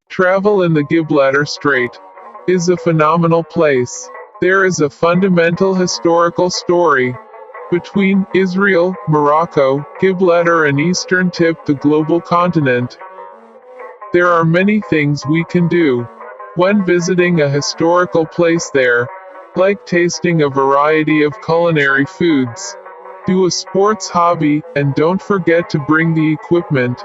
Travel in the Gibraltar Strait is a phenomenal place. There is a fundamental historical story between Israel, Morocco, Gibraltar and Eastern Tip, the global continent. There are many things we can do when visiting a historical place there, like tasting a variety of culinary foods, do a sports hobby, and don't forget to bring the equipment,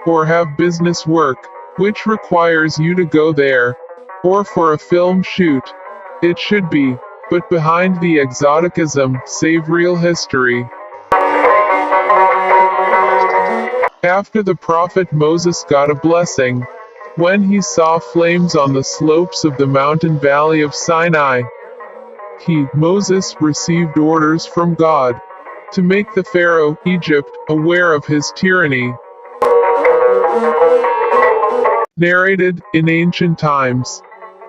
or have business work, which requires you to go there, or for a film shoot. It should be, but behind the exoticism, save real history. After the prophet Moses got a blessing, when he saw flames on the slopes of the mountain valley of Sinai, Moses, received orders from God to make the Pharaoh, Egypt, aware of his tyranny. Narrated in ancient times,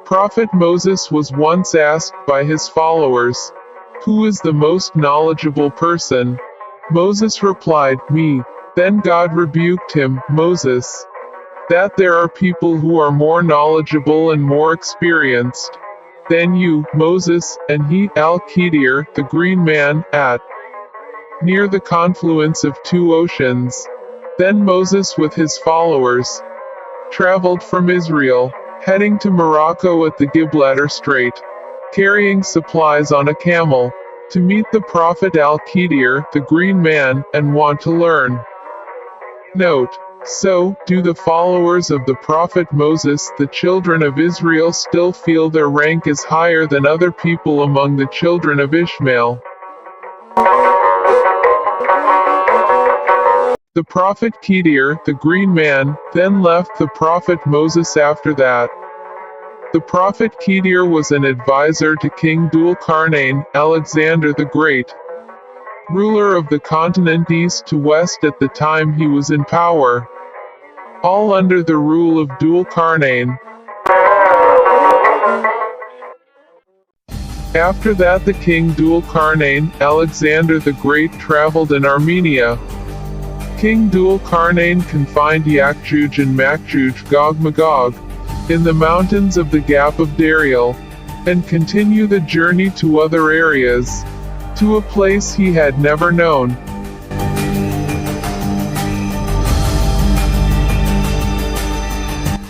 Prophet Moses was once asked by his followers, "Who is the most knowledgeable person?" Moses replied, "Me." Then God rebuked him, "Moses, that there are people who are more knowledgeable and more experienced than you, Moses, and he, Al-Khidir, the green man, at near the confluence of two oceans." Then Moses with his followers traveled from Israel, heading to Morocco at the Gibraltar Strait, carrying supplies on a camel, to meet the prophet Al-Khidir, the green man, and want to learn. Note: so, do the followers of the prophet Moses, the children of Israel, still feel their rank is higher than other people among the children of Ishmael? The prophet Khidir, the green man, then left the prophet Moses after that. The prophet Khidir was an advisor to King Dhul-Qarnayn, Alexander the Great, ruler of the continent east to west at the time he was in power, all under the rule of Dhul-Qarnayn. After that the king Dhul-Qarnayn, Alexander the Great, traveled in Armenia. King Dhul-Qarnayn confined Yakjuj and Makjuj, Gog-Magog, in the mountains of the Gap of Dariel, and continue the journey to other areas, to a place he had never known.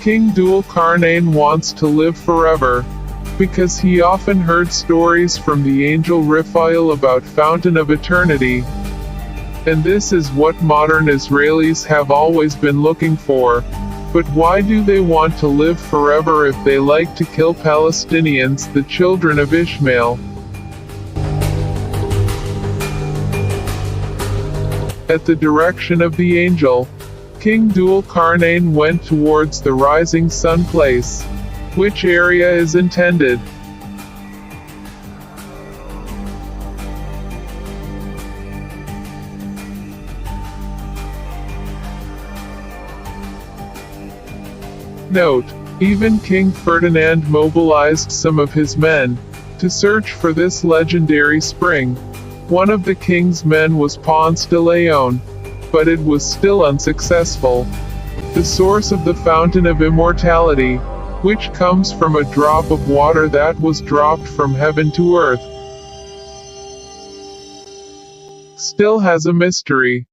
King Dhul-Qarnayn wants to live forever, because he often heard stories from the angel Raphael about Fountain of Eternity. And this is what modern Israelis have always been looking for. But why do they want to live forever if they like to kill Palestinians, the children of Ishmael? At the direction of the angel, King Dhul-Qarnayn went towards the rising sun place. Which area is intended? Note: even King Ferdinand mobilized some of his men to search for this legendary spring. One of the king's men was Ponce de Leon, but it was still unsuccessful. The source of the fountain of immortality, which comes from a drop of water that was dropped from heaven to earth, still has a mystery.